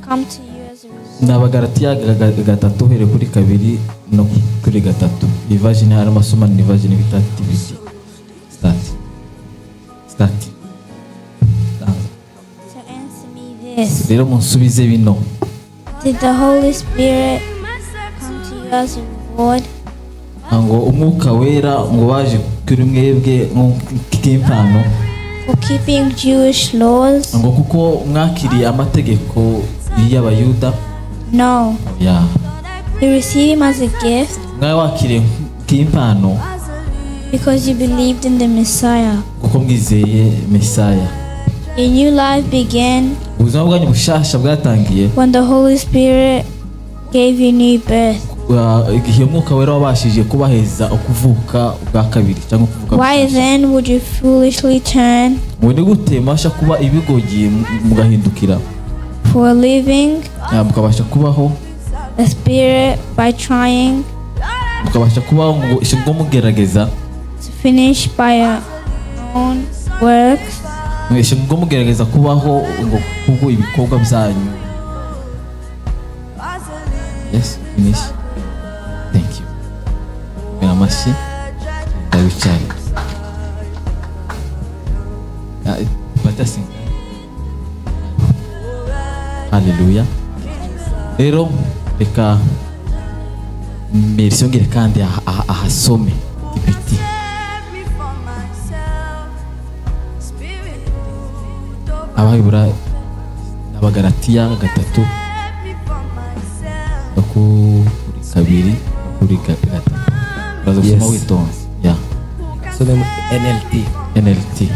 come to you as a result. n'Abagalatiya gatatu here kuri kabiri no kuri gatatu. Iyi version hari amasoma ni version bita TBT. Start. So answer me this. Rero munsubize bino. Did the Holy Spirit come to you as a reward Ngo umwuka wera ngo waje kuri mwebwe nk'impano for keeping Jewish laws? ngo kuko mwakiriye amategeko y'Abayuda? No. Yeah. You receive him as a gift Mwawe wakiriye nk'impano because you believed in the Messiah. kuko mwizeye Mesaya. Your new life began Ubuzima bwanyu bushasha bwatangiye when the Holy Spirit gave you new birth. igihe umwuka wera wabashije kubaheza ukuvuka bwa kabiri cyangwa kuvuka. Why then would you foolishly turn ngo ni gute mubasha kuba ibigogiye mugahindukira for a living mukabasha kubaho the Spirit by trying mukabasha kubaho ngo mugerageza to finish by your own works? ngo mugerageza kubaho ngo kubwo ibikorwa byanyu. Yes, finish. Thank you. Amashyi ndabicari. Batasinga. Hallelujah. Rero reka merisongere kandi ahasome ibiti. Abahibura n'Abagalatiya gatatu kuri kabiri kuri gatatu. Uraza gusoma witonze. Yeah. So then NLT.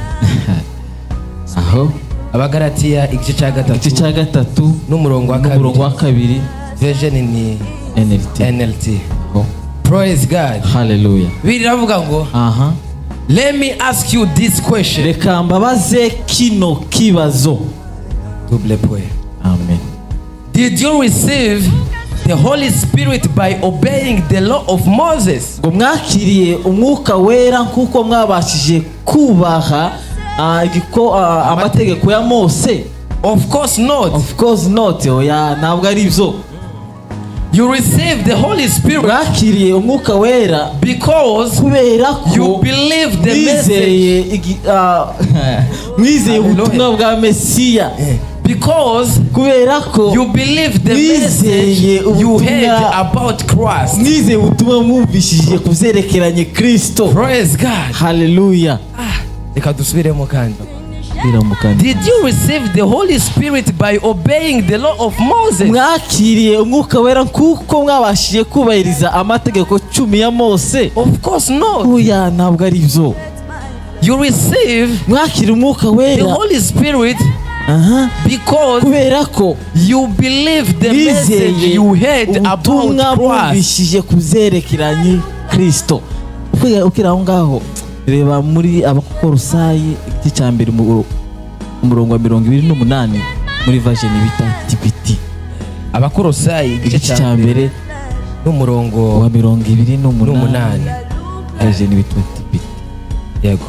Aho Abagalatiya igice cya gatatu n'umurongo wa kabiri version ni NLT. Oh. Praise God. Hallelujah. Biravuga ngo let me ask you this question. Reka mbabaze kino kibazo. Double point. Amen. Did you receive the Holy Spirit by obeying the law of Moses? Ngo mwakiriye umwuka wera kuko mwabashije kubaha amategeko ya Mose? Of course not. Of course not. Oya ntabwo ari byo. You received the Holy Spirit mwakiriye umwuka wera because kubera ko you believe the message. Mwizeye ubutumwa bwa Mesiya. Because kubera ko you believe the message you heard about Christ. Mwizeye ubutumwa mwumvishije kuzerekeranye Kristo. Praise God. Hallelujah. Reka dusubiremo kandi. Did you receive the Holy Spirit by obeying the law of Moses? Mwakiriye umwuka wera kuko mwabashije kubahiriza amategeko 10 ya Mose? Of course not. Oya ntabwo ari byo. You receive mwakiriye umwuka wera the Holy Spirit because kubera ko you believe the message you heard about Christ. Kuzerekeranye Kristo. Ukira aho ngaho reba muri Abakolosayi igice cya mbere umurongo wa 28 muri version bita TPT. Abakolosayi igice cya mbere n'umurongo wa 28 version bita TPT. Yego.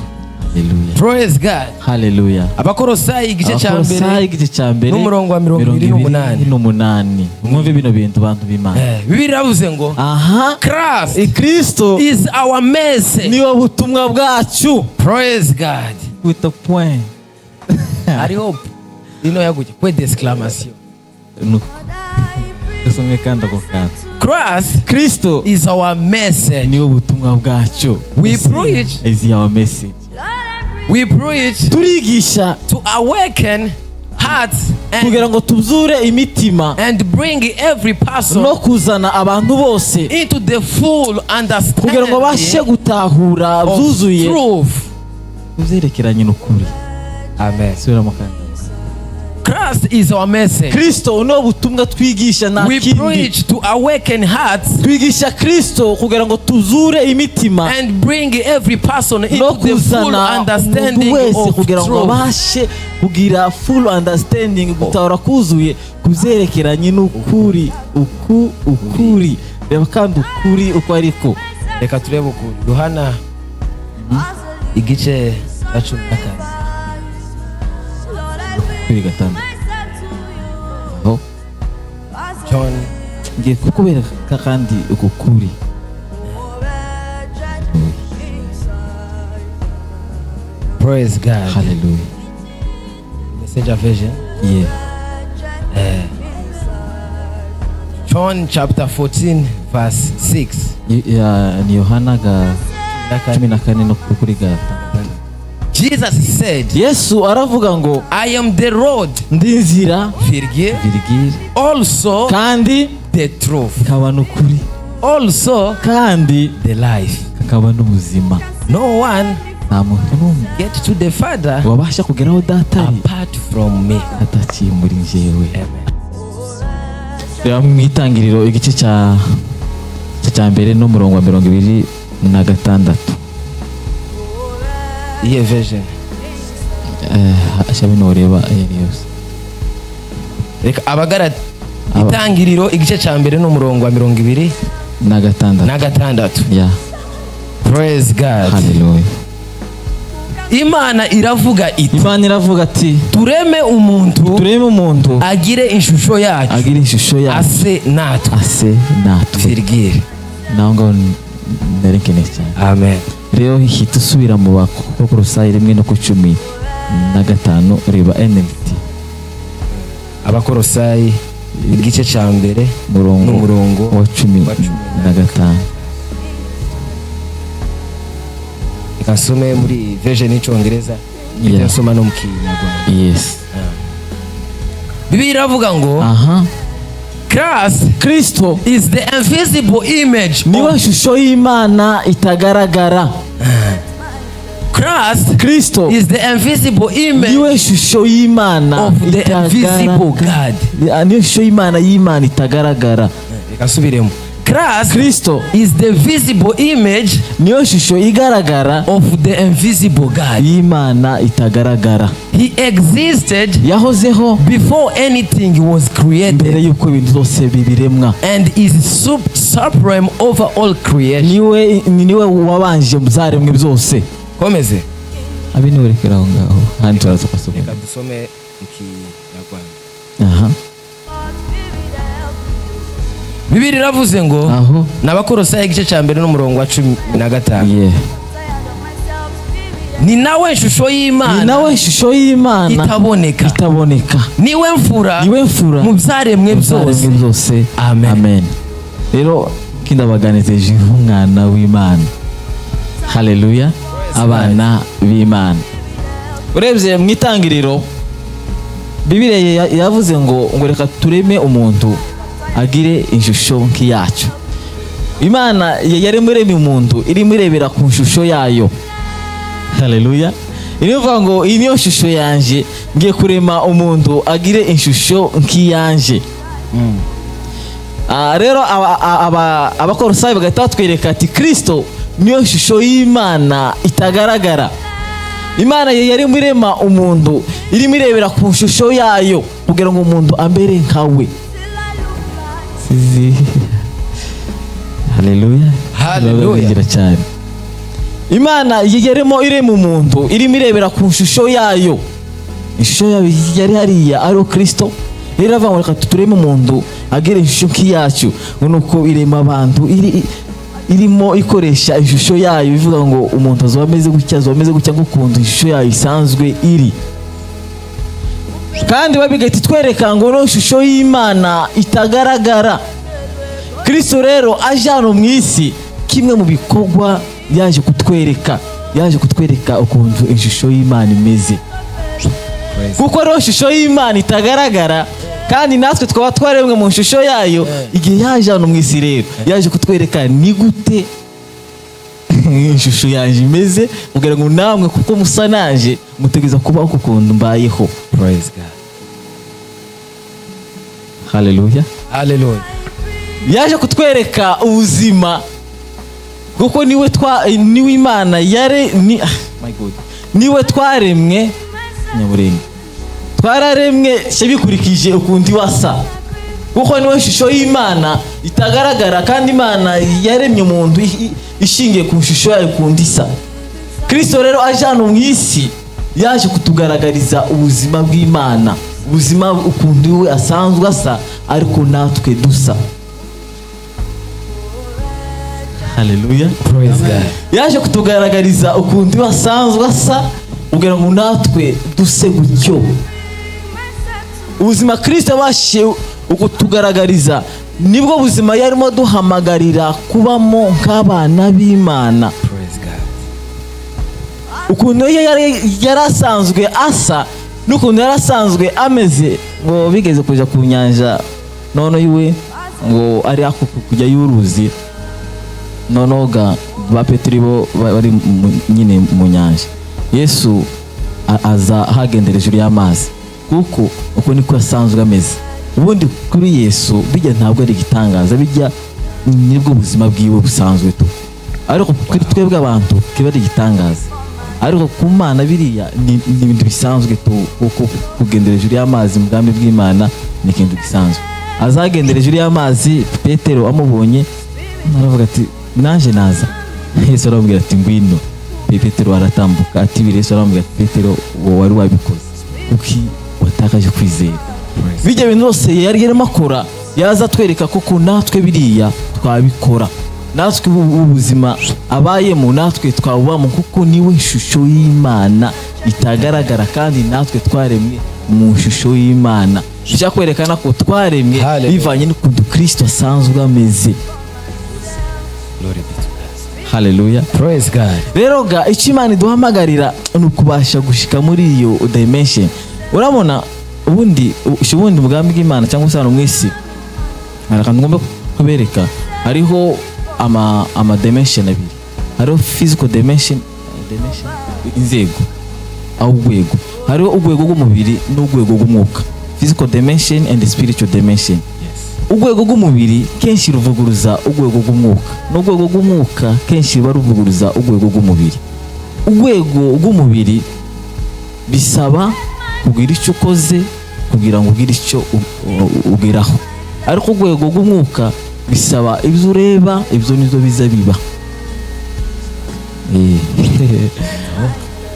Hallelujah. Praise God. Hallelujah. Abakolosayi igice cya mbere n'umurongo wa 28. Mwumve bino bintu bantu b'Imana. Biravuze ngo Kristo is our message. Niwo butumwa bwacu. Praise God. With a point. I hope ino yaguye kwe d'exclamation. Usome kandi ako kantu. Kristo is our message. Niwo butumwa bwacu. We preach is our message. We preach turigisha to awaken hearts kugira ngo tuzure imitima and bring every person no kuzana abantu bose into the full understanding kugira ngo bashe gutahura byuzuye kuzerekeranye n'ukuri. Amen. Sura makanda. Christ is our message. Kristo no butumwa twigisha na kindi. We preach to awaken hearts. Twigisha Kristo kugira ngo tuzure imitima and bring every person into the full understanding of kugira ngo bashe kugira full understanding gutahura kuzuye kuzerekeranye n'ukuri ukuri. Reba kandi ukuri uko ariko. Reka turebe ukuri. Yohana igice cya 14. John. ngiye kukubereka kandi ukukuri. Praise God. Hallelujah. Messenger version. Yeah. John chapter 14 verse 6. Ni Yohana 14 no kuri gatanu. Jesus said, Yesu aravuga ngo I am the road, ndi inzira virgil, also kandi the truth, kakaba n'ukuri, also kandi the life. kakaba n'ubuzima. No one Nta muntu n'umwe get to the Father wabasha kugeraho data ari apart from me. ataciye muri njyewe. Amen. Reba mu itangiriro igice cya mbere n'umurongo wa 26. Iye version. Ashabe noreba yose. Reka abagara itangiriro igice cya mbere n'umurongo wa 26. Yeah. Praise God. Hallelujah. Imana iravuga iti, Imana iravuga ati tureme umuntu agire ishusho yacu, agira ishusho yacu, ase natwe. Virgil. Naho ngo nerekene cyane. Amen. Rero hita usubira mu Bakolosayi 1:15 reba NLT. Abakolosayi igice cya mbere n'umurongo wa 15. Ikasome muri version y'Icyongereza, ikasoma no mu Kinyarwanda. Yes. Bibiliya iravuga ngo Kristo is the invisible image. Niwe shusho y'Imana itagaragara. Kristo is the invisible image. Niwe shusho y'Imana of the invisible God. Niwe shusho y'Imana itagaragara. Ikasubiremo. Kristo is the visible image. Niyo shusho igaragara of the invisible God. y'Imana itagaragara. He existed yahozeho before anything was created. Mbere yuko ibintu byose bibiremwa. And is supreme over all creation. Niwe wabanje mu zaremwe byose. Komeze. Abiniwerekera aho ngaho. Handi turaza kusoma. Reka dusome mu Kinyarwanda. Bibiliya iravuze ngo n'Abakolosayi igice cya mbere n'umurongo wa 15. Ni nawe shusho y'Imana itaboneka. Niwe mfura mu byaremwe byose. Amen. Rero kindabaganiteje umwana w'Imana. Hallelujah. Abana b'Imana. Urebye mu itangiriro Bibiliya yavuze ngo reka tureme umuntu agire ishusho nk'iyacu. Imana yari muremye umuntu iri murebera ku shusho yayo. Hallelujah. Irivuga ngo iyi niyo shusho yanje, ngiye kurema umuntu agire ishusho nk'iyanje. Rero Abakolosayi bagahita batwereka ati Kristo niyo shusho y'Imana itagaragara. Imana yari murema umuntu iri murebera ku shusho yayo kugira ngo umuntu ambere nkawe. Hallelujah. Cyane. Imana yarimo irema umuntu irimo irebera ku shusho yayo. Ishusho yayo yari hariya ari Kristo. Iravuga ngo reka tureme umuntu agire ishusho nk'iyacu. Nuko irema abantu irimo ikoresha ishusho yayo bivuga ngo umuntu azomeze gutya nk'ukuntu ishusho yayo isanzwe iri. Kandi babigati twereka ngo no shusho y'Imana itagaragara. Kristo rero ajano mu isi kimwe mu bikorwa yaje kutwereka ukuntu ishusho y'Imana imeze. Kuko no shusho y'Imana itagaragara kandi natwe twaba twaremwe mu shusho yayo. Igihe yaje hano mu isi rero yaje kutwereka ni gute ishusho yaje imeze kugira ngo namwe kuko musa naje mutegeza kubaho kukuntu mbayeho. Praise God. Hallelujah. Yaje kutwereka ubuzima kuko niwe Imana niwe twaremwe nyaburenge. Twararemwe bikurikije ukundi wasa kuko niwe shusho y'Imana itagaragara kandi Imana yaremye umuntu ishingiye ku shusho yayo kundi isa. Kristo rero ajano mu isi yaje kutugaragariza ubuzima bw'Imana, ubuzima ukundi we asanzwe asa ariko natwe dusa. Haleluya. Praise God. Yaje kutugaragariza ukuntu basanzwe asa kugira ngo natwe duse gutyo. Ubuzima Kristo yabashije ukutugaragariza nibwo buzima yarimo duhamagarira kubamo nk'abana b'Imana. Praise God. Ukuntu yarasanzwe asa n'ukuntu yarasanzwe ameze, ngo bigeze kuja ku nyanja none yiwe ngo ari ako kujya y'uruzi, nonoga ba Petero bo bari nyine mu nyanja. Yesu aza hagendera hejuru y'amazi, kuko uko niko yasanzwe ameze. Ubundi kuri Yesu bijya ntabwo ari igitangaza, bijya nibwo buzima bwiwe busanzwe tu, ariko kuri twebwe abantu kiba ari igitangaza, ariko ku Mana biriya ni ibintu bisanzwe tu, kuko kugendera hejuru y'amazi mu bwami bw'Imana ni ikintu gisanzwe. Azagendera hejuru y'amazi, Petero amubonye aravuga ati naje naza. Yesu aramubwira ati ngwino. Petero aratambuka ati Yesu aramubwira ati Petero wari wabikoze kuki watakaje kwizera. Bijya bintu byose yari yarimo akora yaza twereka kuko natwe biriya twabikora, natwe ubuzima abayemo natwe twabubamo, kuko niwe ishusho y'Imana itagaragara, kandi natwe twaremwe mu ishusho y'Imana. Bishaka kwerekana ko twaremwe bivanye n'ukuntu Kristo asanzwe ameze. Glory be to God. Haleluya. Praise God. Rero ga icyo Imana iduhamagarira ni ukubasha gushika muri iyo dimension. Urabona ubundi umugambi bw'Imana cyangwa se hano mu isi arakantu ngomba kubereka, hariho ama dimension abiri. Hariho physical dimension inzego aho urwego, hariho urwego rw'umubiri n'urwego rw'umwuka, physical dimension and spiritual dimension. Urwego rw'umubiri kenshi ruvuguruza urwego rw'umwuka, n'urwego rw'umwuka kenshi ruba ruvuguruza urwego rw'umubiri. Urwego rw'umubiri bisaba kugira icyo ukoze kugira ngo ugire icyo ugeraho, ariko urwego rw'umwuka bisaba ibyo ureba, ibyo nizo biza biba.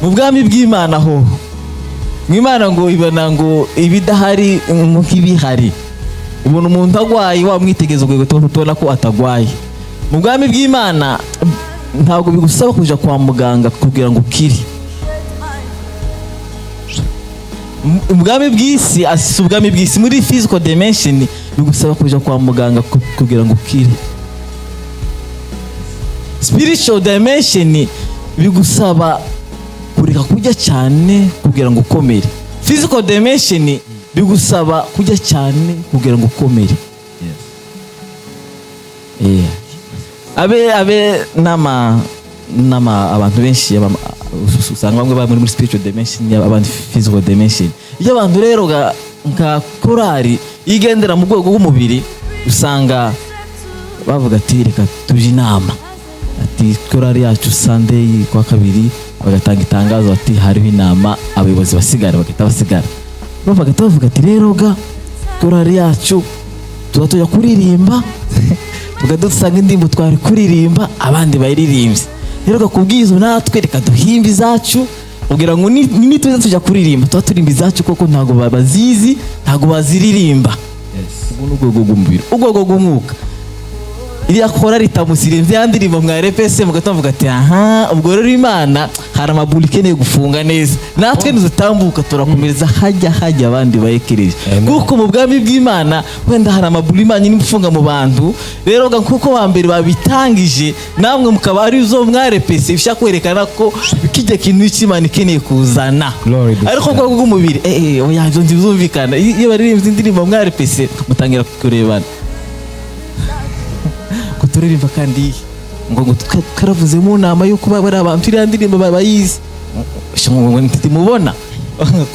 Mu bwami bw'Imana ho mw'Imana ngo ibana ngo ibidahari nk'ibihari. Ubona umuntu agwaye wamwitegeza urwego tubona ko atagwaye. Mu bwami bw'Imana ntabwo bigusaba kuja kwa muganga kugira ngo ukire. Ubwami bw'isi asisa ubwami bw'isi muri physical dimension bigusaba kuja kwa muganga kugira ngo ukire. Spiritual dimension bigusaba kureka kujya cyane kugira ngo ukomere. Physical dimension bigusaba kujya cyane kugira ngo ukomere. Abe nama abantu benshi usanga bamwe bari muri spiritual dimension, abandi physical dimension. Iyo abantu rero nka korari igendera mu rwego rw'umubiri usanga bavuga ati reka tuje inama, ati korari yacu Sunday kwa kabiri bagatanga itangazo ati hariho inama, abayobozi basigara bagahita basigara. Bavuga ati rero korari yacu tuzajya kuririmba tugadusanga indirimbo twari kuririmba abandi bayiririmbye. Rero kubwizo natwe reka duhimba izacu kugira ngo nituza tujya kuririmba tuba turimba izacu, koko ntago bazizi ntago baziririmba. Ubwo n'urwego rw'umubiri. Urwego rw'umwuka iriya kora ritamusirinze yandirimba mware pese mugatamvuga ati aha ubwo rero Imana hari amabuli keneye gufunga neza, natwe nizutambuka turakomereza hajya abandi bayekereje, kuko mu bwami bw'Imana wenda hari amabuli Imana n'imfunga mu bantu. Rero kuko bambere babitangije namwe mukaba ari zo mware pese bishaka kwerekana ko kijya kintu cy'Imana keneye kuzana. Ariko ubwo bw'umubiri oya byo nzumvikana iyo baririmbye indirimbo mware pese mutangira kurebana turirimba kandi ngo karavuze mu nama yuko bari abantu iri ndirimbo bayizi mubona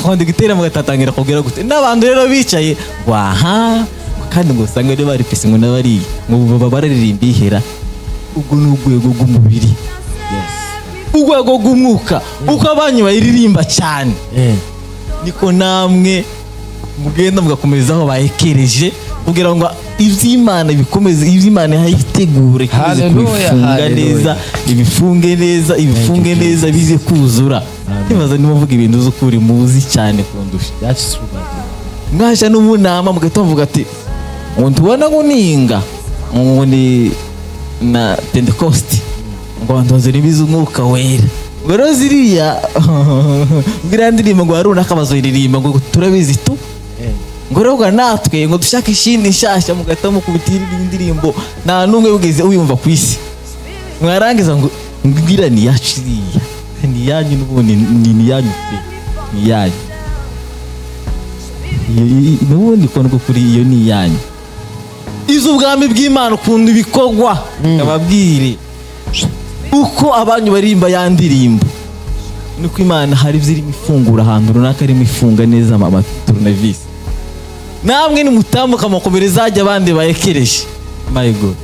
kandi gitera mugatatangira kugira gute n'abantu rero bicaye waha kandi ngo usanga rero bari pese ngo nabari ngo bararirimba ihera. Ubwo n'urwego rw'umubiri. Urwego rw'umwuka uko abanyu bayiririmba cyane niko namwe mugenda mugakomeza aho bayekereje kugira ngo ivy'Imana bikomeze, ivy'Imana yayitegure kubifunga neza, ibifunge neza bize kuzura. Nibaza nimuvuga ibintu z'ukuri muzi cyane kundusha. Mwasha n'umunama mugatomvuga ati ngo tubona ngo ninga ngo ni na Pentecost ngo abantu baziribiza umwuka wera ngo rero ziriya ngira ndirimbo ngo haruna akabazoririmba ngo turabizi tu ngo rero natwe ngo dushaka ishindi nshashya mugatamo kubitira indirimbo nta numwe bugeze uyumva ku isi mwarangiza ngo ngira ni yaciriya ni yanyu n'ubundi ni yanyu pe ni yanyu n'ubundi kondo kuri iyo ni yanyu izo ubwami bw'Imana ukuntu bikogwa ababwire uko abanyu barimba yandirimbo nuko Imana hari zirimo ifungura ahantu runaka arimo ifunga neza ama tournevis namwe ni mutambuka makomereza ajya abandi bayekereje my god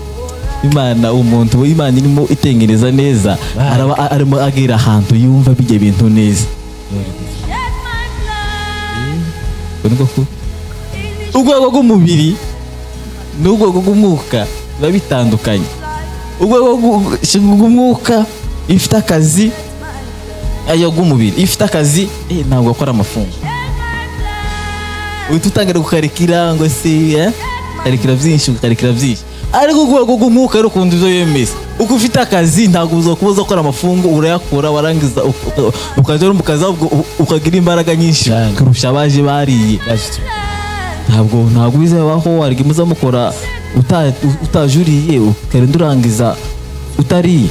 Imana umuntu Imana irimo itengereza neza arimo agira ahantu yumva bijye bintu neza urwego rw'umubiri n'urwego rw'umwuka biba bitandukanye urwego rw'umwuka ifite akazi ayo rw'umubiri ifite akazi ntabwo akora amafungo uhita utangira gukarikira ngo se karikira byinshi ariko urwego rw'umwuka rero ukunda ibyo yemeza uko ufite akazi ntabwo uzakubuza gukora amafungo urayakora warangiza ukajya mu kazi ukagira imbaraga nyinshi kurusha abaje bariye ntabwo bizabaho warige muzamukora utajuriye ukarenda urangiza utariye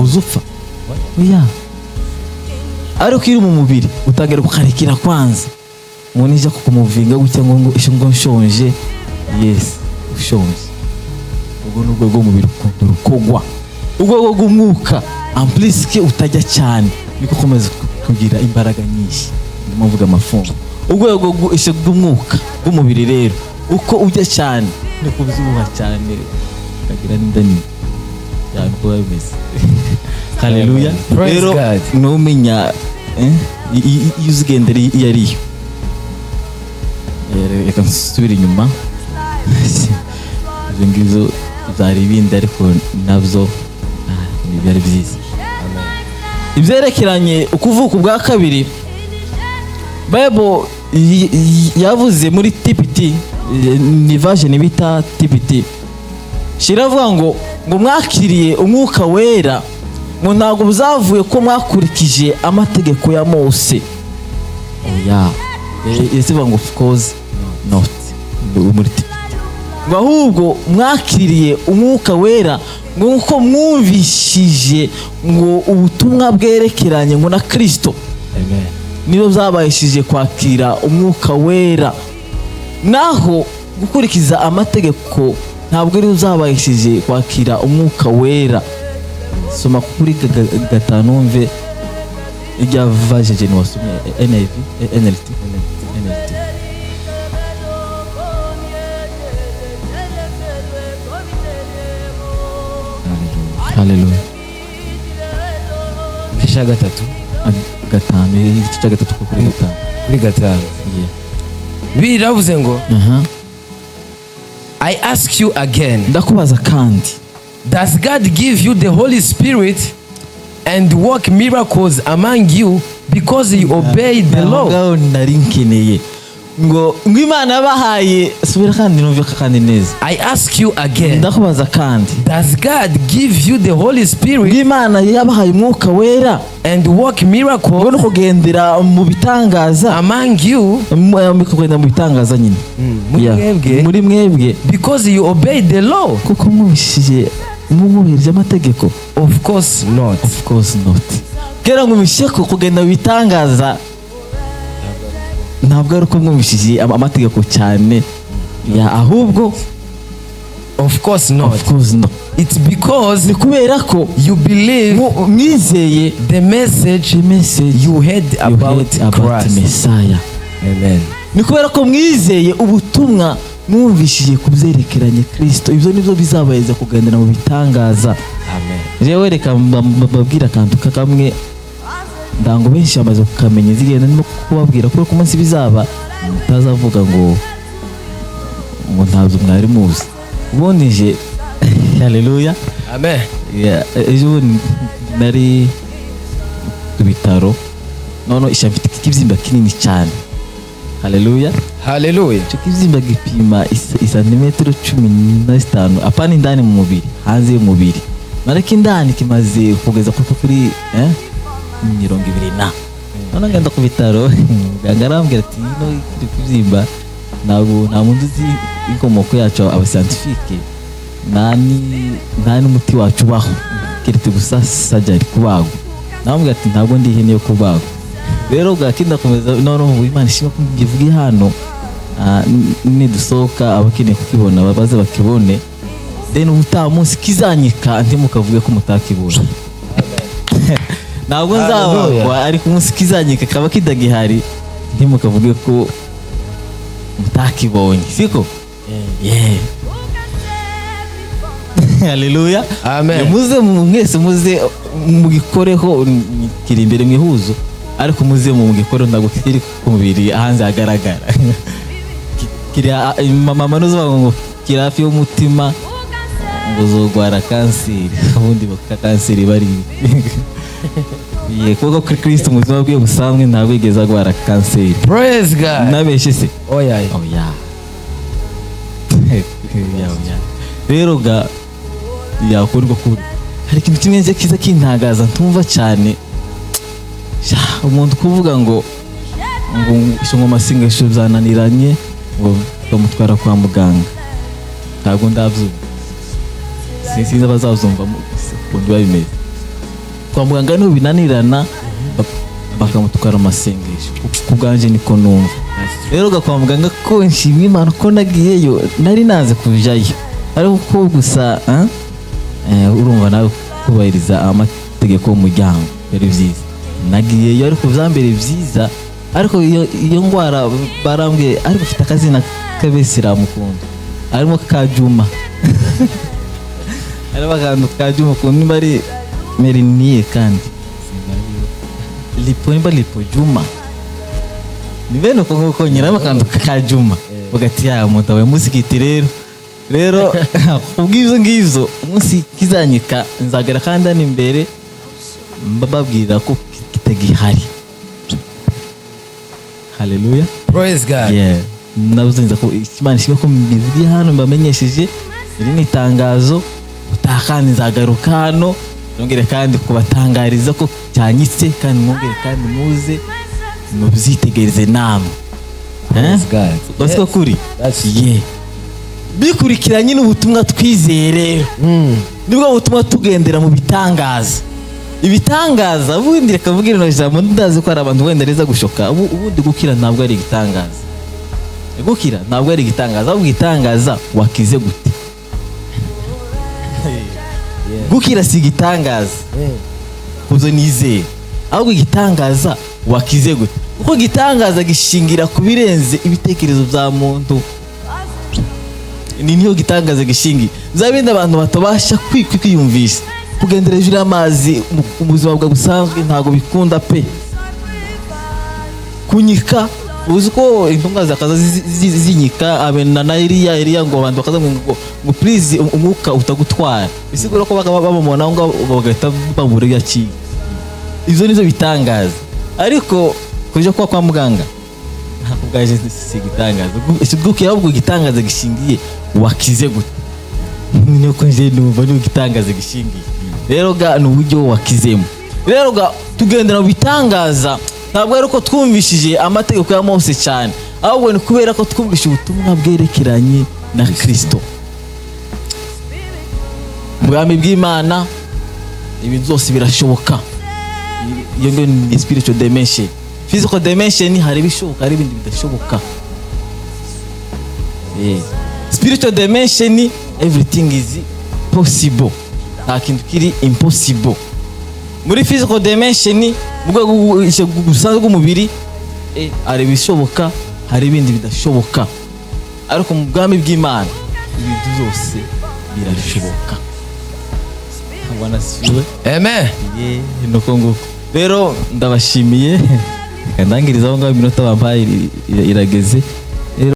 uzupfa oya ariko iri mu mubiri utangira gukarikira kwanza ngo nije kukumuvinga gutya ngo nshonje yes ushonje ubwo n'urwego rw'umubiri ukunda rukogwa urwego rw'umwuka ampliske utajya cyane niko komeza kugira imbaraga nyinshi ndimo mvuga amafungo urwego rw'umwuka rw'umubiri rero uko ujya cyane niko bizuha cyane kagira n'indani cyane uko bimeze haleluya rero numenya yuzigendere yariyo reka nsubire inyuma izo ngizo zari ibindi ariko nabyo byari byiza ibyerekeranye ukuvuka ubwa kabiri Bible yavuze muri TPT ni version bita TPT shiravuga ngo mwakiriye umwuka wera ngo ntabwo buzavuye ko mwakurikije amategeko ya Mose oya yesivuga ngo of course not muri TPT ngo ahubwo mwakiriye umwuka wera ngo uko mwumvishije ngo ubutumwa bwerekeranye ngo na Kristo amen niyo zabayishije kwakira umwuka wera naho gukurikiza amategeko ntabwo ari uzabayishije kwakira umwuka wera soma kuri 5 mve ijya version wasomye NLT haleluya kisha gatatu igice cya gatatu kuri gatanu biravuze ngo I ask you again, ndakubaza kandi, does God give you the Holy Spirit and work miracles among you because you obey the law? Narinkeneye ngo Imana yabahaye subira kandi numva kandi neza. I ask you again, ndakubaza kandi, does God give you the Holy Spirit Imana yabahaye umwuka wera and work miracles ngo kugendera mu bitangaza among you, kugenda mu bitangaza nyine muri mwebwe because you obey the law? Kuko mwishije mubahirije amategeko? Of course not. Of course not. Kera ngumisheko kugenda mu bitangaza ntabwo ari uko mwumvishije amategeko cyane ahubwo of course not. Of course not. It's because ni kubera ko you believe mwizeye the message you heard about Christ. Messiah. Amen. Ni kubera ko mwizeye ubutumwa mwumvishije kubyerekeranye Kristo, ibyo nibyo bizabayeza kugendera mu bitangaza. Amen. Rero reka mbabwira kantu kakamwe ndango benshi amaze kukamenya zigenda no kubabwira ko umunsi bizaba mutazavuga ngo ntabwo mwari muzi ubonije. Haleluya. Amen. Ejo nari kubitaro none ishafite ikibyimba kinini cyane. Haleluya. haleluya. icyo kibyimba gipima isantimetero 15 apana indani mu mubiri, hanze y'umubiri. Mariko indani kimaze kugeza kuri 20 none ngenda ku bitaro muganga arambwira ati no kibyimba nta muntu uzi inkomoko yacu aba scientifique nta n'umuti wacu baho keretse gusa surgery kubagwa. Namubwira ati ntabwo ndi ihene yo kubagwa. Rero gakinda komeza none mu Imana ishimwe kumbivuga hano nidusohoka abakeneye kukibona baze bakibone, then ubutaha munsi kizanyika ntimukavuge ko mutakibona. Ntabwo nzabagwa ariko umunsi kizanyika kaba kidagihari ntimukavuge ko mutakibonye, siko? Haleluya, amen. Muze mwese muze mugikoreho kiri imbere mu ihuzo, ariko muze mugikoreho ntabwo kiri ku mubiri hanze hagaragara. Kiri mama nuzo ngo kiri hafi y'umutima ngo zogwara kanseri, ubundi baka kanseri bari kuko kuri Kristo muzima bwe busanzwe ntabwo yigeze agwara kanseri. Praise God. Nabeshe se? Oya. Rero yakorwa kuri hari ikintu kimwe nje kiza kintagaza ntumva cyane, umuntu kuvuga ngo ngo masengesho zananiranye ngo bamutwara kwa muganga. Ntabwo ndabyumva, sinzi abazazumva ubundi babimeze. Kwa muganga niho binanirana bakamutwara amasengesho, kubwanje niko numva. Rero kwa muganga ko nshimye Imana ko nagiyeyo, nari naze kujayo ariko ko gusa urumva nawe kubahiriza amategeko y'umuryango yari byiza. Nagiyeyo ariko byambere byiza, ariko iyo ngwara barambwiye ariko ufite akazina k'abesira mukunda arimo Kajuma. Arimo akantu Kajuma kundi bari Meriniye kandi lipo Juma ni bene ko nyiramo akantu Kajuma ugati ya muntu we musikiti. Rero ubwizo ngivyo umunsi kizanyika nzagera kandi ani imbere mbabwira ko kitagihari. Haleluya, praise God. Nabuzenza ko Imana ishimwe ko mbivugiye hano mbamenyesheje iri ni itangazo, utakandi nzagaruka hano nongere kandi kubatangariza ko cyanyitse, kandi mwongere kandi muze mubyitegereze namwe. Basiko kuri bikurikiranye n'ubutumwa twizere, nibwo butumwa tugendera mu bitangaza. Ibitangaza ubundi reka mvugira no jambo ndazi ko ari abantu wenda reza gushoka. Ubundi gukira ntabwo ari igitangaza, gukira ntabwo ari igitangaza, ahubwo igitangaza wakize gute. Gukira si igitangaza kuzo nizeye, ahubwo igitangaza wakize gute. Uko igitangaza gishingira ku birenze ibitekerezo bya muntu, ni niyo gitangaza gishingiye. Zabindi abantu batabasha kwiyumvisha kugendera hejuru y'amazi mu buzima bwa busanzwe ntago bikunda pe. Kunyika uzi ko intumwa zakaza zinyika abena na Eliya ngo abantu bakaza ngo please umwuka utagutwara, bisigura ko babamona ngo bagahita babura yaki. Izo nizo bitangaza, ariko kuje kwa muganga ntabwo bwaje si gitangaza. Ikigukira ahubwo gitangaza gishingiye wakize gute. Niyo ko nje numva ni gitangaza gishingiye. Rero ga n'uburyo wakizemo. Rero ga tugendera mu bitangaza ntabwo ari ko twumvishije amategeko ya Mose cyane, ahubwo ni kubera ko twumvishije ubutumwa bwerekeranye na Kristo. Ubwami bw'Imana ibintu byose birashoboka. Iyo ngo ni spiritual dimension. Physical dimension hari bishoboka, hari ibindi bidashoboka. Spiritual dimension everything is possible, nta kintu kiri impossible. Muri physical dimension ubwo gusanzwe bw'umubiri hari bishoboka, hari ibindi bidashoboka, ariko mu bwami bw'Imana ibintu byose birashoboka. Bwana siwe, amen. Nuko nguko rero ndabashimiye, kandangiriza aho ngaho iminota bampaye irageze.